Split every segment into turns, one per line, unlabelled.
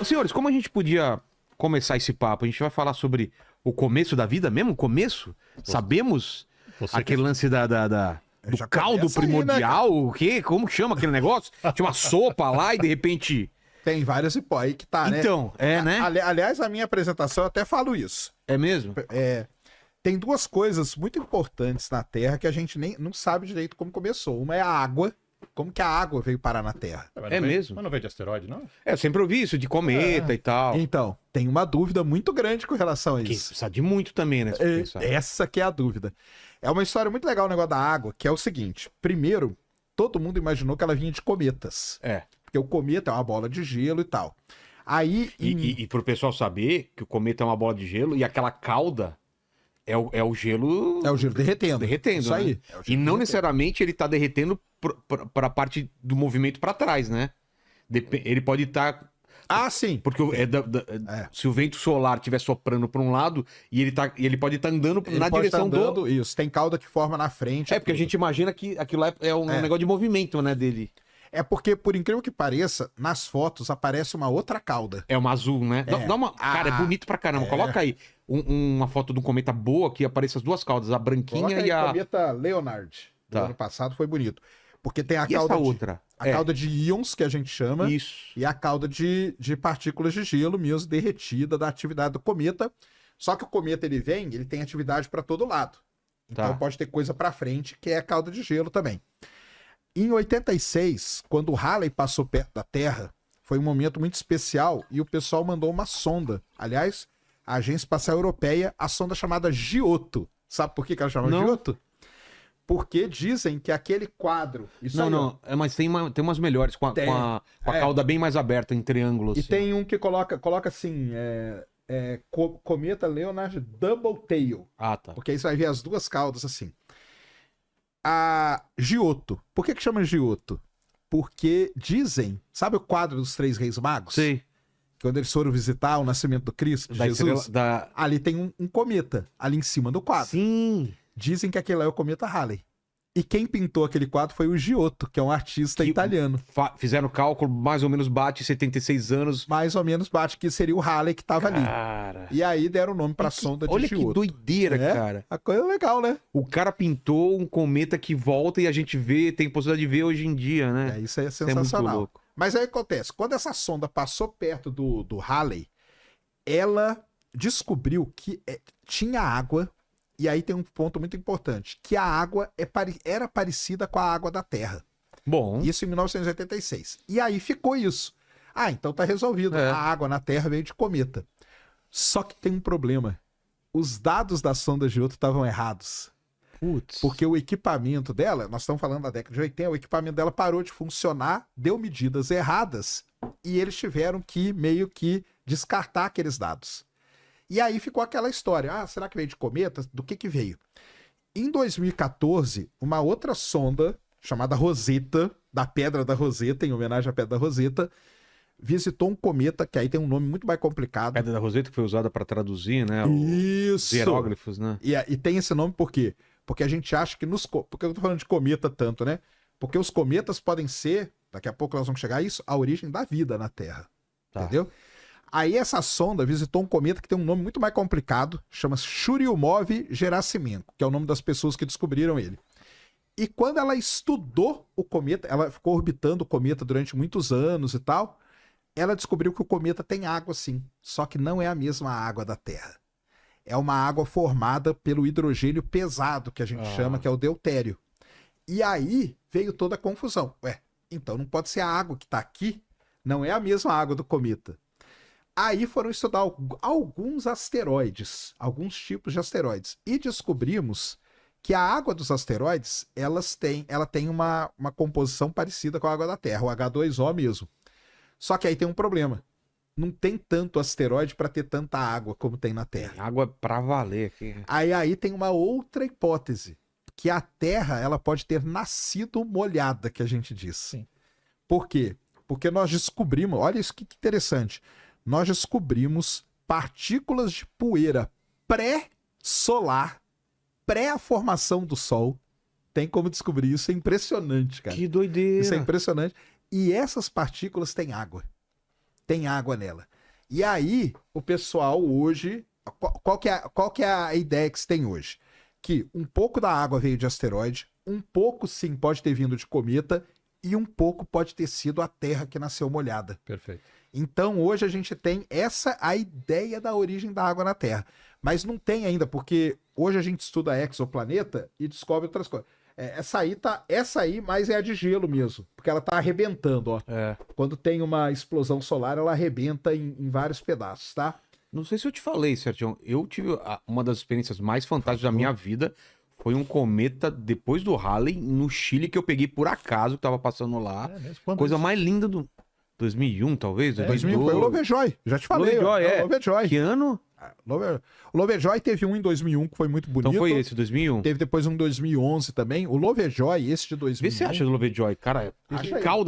Senhores, como a gente podia começar esse papo? A gente vai falar sobre o começo da vida mesmo? O começo? Sabemos aquele lance do
Já
caldo
começa aí, né,
primordial? O quê? Como que chama aquele negócio? Tinha uma sopa lá e de repente...
Tem várias hipóteses aí que tá, né?
Então, né?
Aliás, a minha apresentação eu até falo isso.
É mesmo?
Tem duas coisas muito importantes na Terra que a gente nem não sabe direito como começou. Uma é a água. Como que a água veio parar na Terra?
Mesmo?
Mas não veio de asteroide, não?
Eu sempre ouvi isso, de cometa e tal.
Então, tem uma dúvida muito grande com relação a
Que
isso.
precisa de muito também, né? se for pensar.
Essa que é a dúvida. É uma história muito legal o negócio da água, que é o seguinte. Primeiro, todo mundo imaginou que ela vinha de cometas. Porque o cometa é uma bola de gelo e tal. Aí...
E pro pessoal saber que o cometa é uma bola de gelo e aquela cauda é o gelo...
É o gelo derretendo.
Derretendo,
Isso
né?
aí. É o gelo
E não
derretendo.
necessariamente ele tá derretendo pra parte do movimento pra trás, né? Ele pode estar...
Ah, sim.
Porque se o vento solar estiver soprando pra um lado e ele pode estar andando
Ele
na
pode
direção
tá andando, Isso, tem cauda que forma na frente.
Porque a gente imagina que aquilo lá é um negócio de movimento, né, dele.
É porque, por incrível que pareça, nas fotos aparece uma outra cauda.
É uma azul, né? Dá uma... Cara, é bonito pra caramba. Coloca aí uma foto de um cometa boa que apareça as duas caudas, a branquinha
Coloca aí
e a...
cometa Leonard. Do
Tá.
ano passado foi bonito. Porque tem a
E
cauda
essa
de,
outra?
a cauda de íons, que a gente chama,
Isso.
e a cauda de partículas de gelo mesmo derretida da atividade do cometa. Só que o cometa ele tem atividade para todo lado. Então
Tá.
pode ter coisa para frente, que é a cauda de gelo também. Em 86, quando o Halley passou perto da Terra, foi um momento muito especial e o pessoal mandou uma sonda. Aliás, a Agência Espacial Europeia, a sonda chamada Giotto. Sabe por que ela chama
Não.
Giotto? Porque dizem que aquele quadro... Isso aí, ó.
Mas tem umas melhores, com a cauda bem mais aberta, em triângulo.
E
assim.
tem um que coloca assim, cometa Leonard Double Tail.
Ah, tá.
Porque aí você vai ver as duas caudas assim. A Giotto. Por que chama Giotto? Porque dizem... Sabe o quadro dos Três Reis Magos?
Sei.
Quando eles foram visitar o nascimento do Cristo, de
Da
Jesus.
estrela,
Ali tem um cometa, ali em cima do quadro.
Sim.
Dizem que aquele é o cometa Halley. E quem pintou aquele quadro foi o Giotto, que é um artista
Que-
italiano.
Fizeram o cálculo, mais ou menos bate 76 anos.
Mais ou menos bate que seria o Halley que tava ali.
Cara.
E aí deram o nome pra sonda de
Olha que
Giotto.
doideira,
É?
cara.
A coisa legal, né?
O cara pintou um cometa que volta e a gente vê, tem possibilidade de ver hoje em dia, né?
Isso aí é
Isso é muito
sensacional.
louco.
Mas aí acontece, quando essa sonda passou perto do Halley, ela descobriu que tinha água, e aí tem um ponto muito importante, que a água era parecida com a água da Terra.
Bom,
Isso em 1986. E aí ficou isso. Ah, então tá resolvido.
É.
A água na Terra veio de cometa. Só que tem um problema. Os dados da sonda Giotto estavam errados.
putz.
Porque o equipamento dela, nós estamos falando da década de 80, o equipamento dela parou de funcionar, deu medidas erradas e eles tiveram que meio que descartar aqueles dados. E aí ficou aquela história, será que veio de cometa? Do que veio? Em 2014, uma outra sonda chamada Rosetta, da Pedra da Rosetta, em homenagem à Pedra da Rosetta, visitou um cometa, que aí tem um nome muito mais complicado.
Pedra da Roseta que foi usada para traduzir, né? Os
Isso!
hieróglifos, né?
E tem esse nome por quê? Porque a gente acha que Por que eu tô falando de cometa tanto, né? Porque os cometas podem ser, daqui a pouco nós vamos chegar a isso, a origem da vida na Terra.
Tá.
Entendeu? Aí essa sonda visitou um cometa que tem um nome muito mais complicado, chama-se Churyumov-Gerasimenko, que é o nome das pessoas que descobriram ele. E quando ela estudou o cometa, ela ficou orbitando o cometa durante muitos anos e tal, ela descobriu que o cometa tem água sim, só que não é a mesma água da Terra. É uma água formada pelo hidrogênio pesado, que a gente chama, que é o deutério. E aí veio toda a confusão. Então não pode ser a água que está aqui, não é a mesma água do cometa. Aí foram estudar alguns asteroides, alguns tipos de asteroides, e descobrimos que a água dos asteroides, ela tem uma composição parecida com a água da Terra, o H2O mesmo. Só que aí tem um problema. Não tem tanto asteroide para ter tanta água como tem na Terra.
Água pra valer aqui.
Aí tem uma outra hipótese, que a Terra ela pode ter nascido molhada, que a gente diz.
Sim.
Por quê? Porque nós descobrimos, olha isso que interessante, nós descobrimos partículas de poeira pré-solar, pré a formação do Sol. Tem como descobrir isso, é impressionante, cara.
Que doideira.
Isso é impressionante. E essas partículas têm água. tem água nela. E aí, o pessoal hoje... Qual que é a ideia que se tem hoje? Que um pouco da água veio de asteroide, um pouco, sim, pode ter vindo de cometa, e um pouco pode ter sido a Terra que nasceu molhada.
Perfeito.
Então, hoje a gente tem a ideia da origem da água na Terra. Mas não tem ainda, porque hoje a gente estuda exoplaneta e descobre outras coisas. Essa aí, mas é a de gelo mesmo, porque ela tá arrebentando, ó. Quando tem uma explosão solar, ela arrebenta em vários pedaços, tá?
Não sei se eu te falei, Sergião. Eu tive uma das experiências mais fantásticas da minha vida. Foi um cometa depois do Halley no Chile que eu peguei por acaso, que tava passando lá. Coisa mais linda do 2001, talvez.
2001 foi o Lovejoy. Já te falei.
Lovejoy,
Lovejoy.
Que ano?
O Lovejoy teve um em 2001 que foi muito bonito.
Então foi esse, 2001.
Teve depois um em 2011 também. O Lovejoy, esse de 2001.
Vê se você acha do Lovejoy, cara.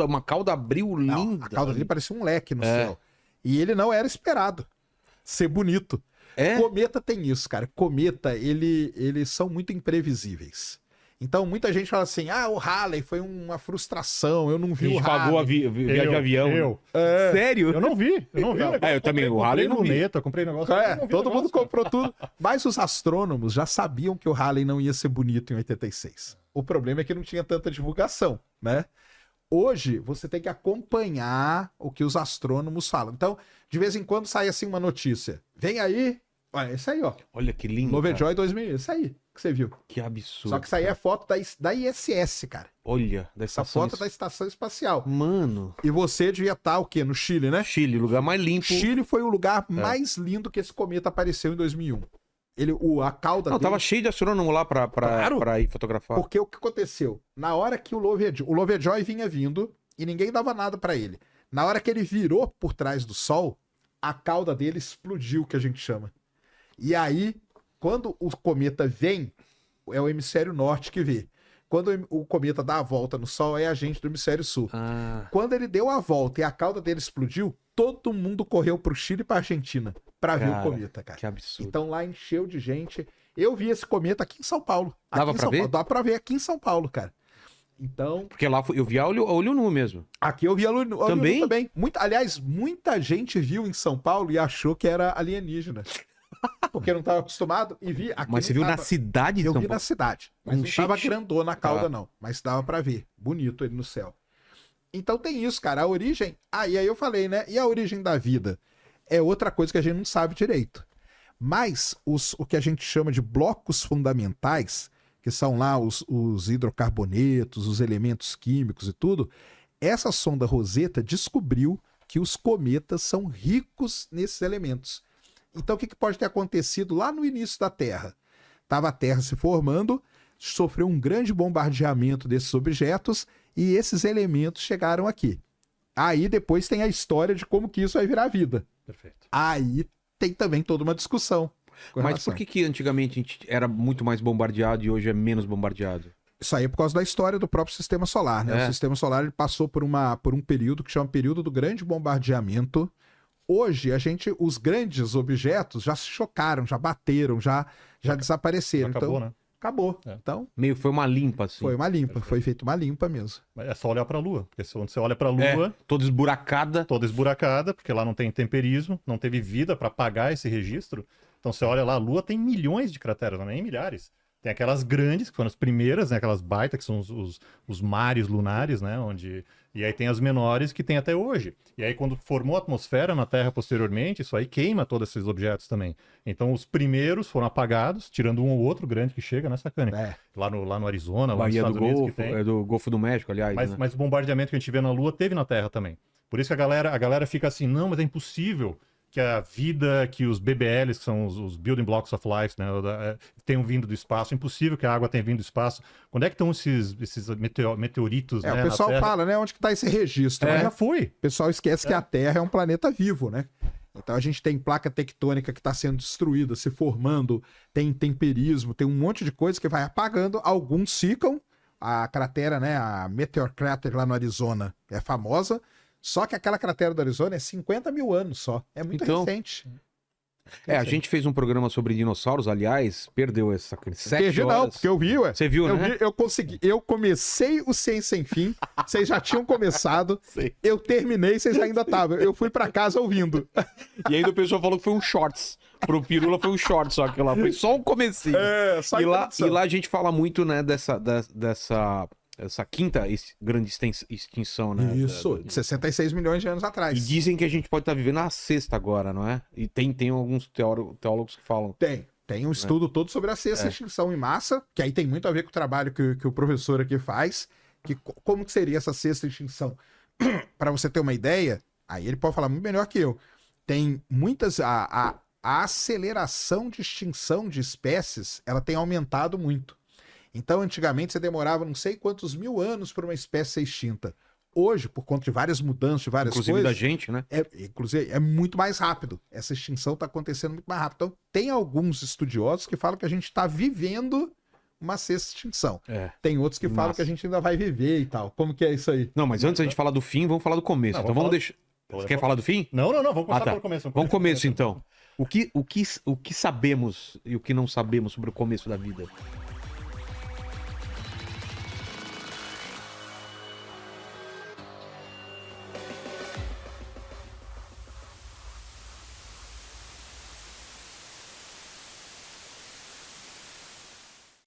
Uma cauda abril linda.
A cauda dele parecia um leque no céu. E ele não era esperado ser bonito. Cometa tem isso, cara. Cometa, eles são muito imprevisíveis. Então, muita gente fala assim, o Halley foi uma frustração, eu não vi o Halley.
Pagou a viagem de avião. Sério?
Eu não vi.
Eu também, o Halley não vi.
Comprei negócio.
Todo mundo comprou tudo. Mas os astrônomos já sabiam que o Halley não ia ser bonito em 86. O problema é que não tinha tanta divulgação, né? Hoje, você tem que acompanhar o que os astrônomos falam. Então, de vez em quando sai assim uma notícia. Vem aí, olha, esse aí, ó.
Olha que lindo.
Lovejoy 2000, esse aí que você viu.
Que absurdo.
Só que isso aí é foto da ISS, cara.
Olha,
essa foto da Estação Espacial.
Mano.
E você devia estar o quê? No Chile, né?
Chile, lugar mais limpo.
Chile foi o lugar mais lindo que esse cometa apareceu em 2001. A cauda dele...
Tava cheio de astrônomo lá pra ir fotografar.
Porque o que aconteceu? Na hora que o Lovejoy vinha vindo e ninguém dava nada pra ele. Na hora que ele virou por trás do Sol, a cauda dele explodiu, que a gente chama. E aí, quando o cometa vem, é o hemisfério norte que vê. Quando o cometa dá a volta no Sol, é a gente do hemisfério sul. Quando ele deu a volta e a cauda dele explodiu, todo mundo correu pro Chile e pra Argentina pra ver o cometa, cara.
Que absurdo.
Então lá encheu de gente. Eu vi esse cometa aqui em São Paulo.
Dava pra ver?
Dá pra ver aqui em São Paulo, cara. Então...
Porque lá eu vi a olho nu mesmo.
Aqui eu vi a olho nu
também.
Aliás, muita gente viu em São Paulo e achou que era alienígena. Porque não estava acostumado e vi... Aqui
mas você viu na cidade de São Paulo?
Eu vi na cidade. Mas não estava grandona a cauda, não. Mas dava pra ver. Bonito ele no céu. Então tem isso, cara. A origem... e aí eu falei, né? E a origem da vida? É outra coisa que a gente não sabe direito. Mas o que a gente chama de blocos fundamentais, que são lá os hidrocarbonetos, os elementos químicos e tudo, essa sonda Rosetta descobriu que os cometas são ricos nesses elementos. Então o que pode ter acontecido lá no início da Terra? Estava a Terra se formando, sofreu um grande bombardeamento desses objetos e esses elementos chegaram aqui. Aí depois tem a história de como que isso vai virar vida.
Perfeito.
Aí tem também toda uma discussão.
Mas por que antigamente a gente era muito mais bombardeado e hoje é menos bombardeado?
Isso aí é por causa da história do próprio Sistema Solar, né? O Sistema Solar ele passou por um período que chama período do grande bombardeamento. Hoje, os grandes objetos já se chocaram, já bateram, já desapareceram.
Já acabou,
então,
né?
Acabou.
Então, foi uma limpa, assim.
Foi uma limpa, foi feita uma limpa mesmo.
Mas é só olhar pra Lua, porque quando você olha pra Lua...
toda esburacada.
Toda esburacada, porque lá não tem temperismo, não teve vida pra apagar esse registro. Então você olha lá, a Lua tem milhões de crateras, não é nem milhares. Tem aquelas grandes, que foram as primeiras, né? Aquelas baitas, que são os mares lunares, né? E aí tem as menores que tem até hoje. E aí quando formou a atmosfera na Terra posteriormente, isso aí queima todos esses objetos também. Então os primeiros foram apagados, tirando um ou outro grande que chega, né, Sacane? Lá no Arizona, lá nos Estados Unidos que tem.
É do Golfo do México, aliás.
Mas o bombardeamento que a gente vê na Lua teve na Terra também. Por isso que a galera fica assim, não, mas é impossível que a vida, que os BBLs, que são os Building Blocks of Life, né, tenham vindo do espaço. É impossível que a água tenha vindo do espaço. Quando é que estão esses meteoritos, né,
o pessoal fala, né, onde que tá esse registro? Mas
já foi.
O pessoal esquece que a Terra é um planeta vivo, né? Então a gente tem placa tectônica que está sendo destruída, se formando, tem temperismo, tem um monte de coisa que vai apagando. Alguns ficam. A cratera, né, a Meteor Crater lá no Arizona é famosa. Só que aquela cratera do Arizona é 50 mil anos só. É muito recente.
A gente fez um programa sobre dinossauros, aliás, perdeu essa 7
Perdi
horas.
não, porque eu vi, ué.
Você viu, né?
Eu consegui. Eu comecei o Ciência Sem Fim, vocês já tinham começado.
Sim.
Eu terminei, vocês ainda estavam. Eu fui pra casa ouvindo.
E ainda o pessoal falou que foi um shorts. Pro Pirula foi um shorts, só que lá foi só um comecinho.
Só a
e
introdução.
lá a gente fala muito, né, dessa quinta grande extinção, né?
Isso, de 66 milhões de anos atrás.
E dizem que a gente pode estar vivendo a sexta agora, não é? E tem alguns teólogos que falam.
Tem um estudo todo sobre a sexta extinção em massa, que aí tem muito a ver com o trabalho que o professor aqui faz. Como que seria essa sexta extinção? Para você ter uma ideia, aí ele pode falar muito melhor que eu. Tem muitas... A aceleração de extinção de espécies, ela tem aumentado muito. Então, antigamente, você demorava não sei quantos mil anos para uma espécie ser extinta. Hoje, por conta de várias mudanças, de várias
Inclusive
coisas...
da gente, né?
Inclusive, é muito mais rápido. Essa extinção está acontecendo muito mais rápido. Então, tem alguns estudiosos que falam que a gente está vivendo uma sexta extinção. Tem outros que falam que a gente ainda vai viver e tal. Como que é isso aí?
Não, mas antes da gente falar do fim, vamos falar do começo.
Não,
então vamos deixar... Você quer falar do fim?
Não, vamos começar pelo começo.
Vamos começo, então. O que sabemos e o que não sabemos sobre o começo da vida?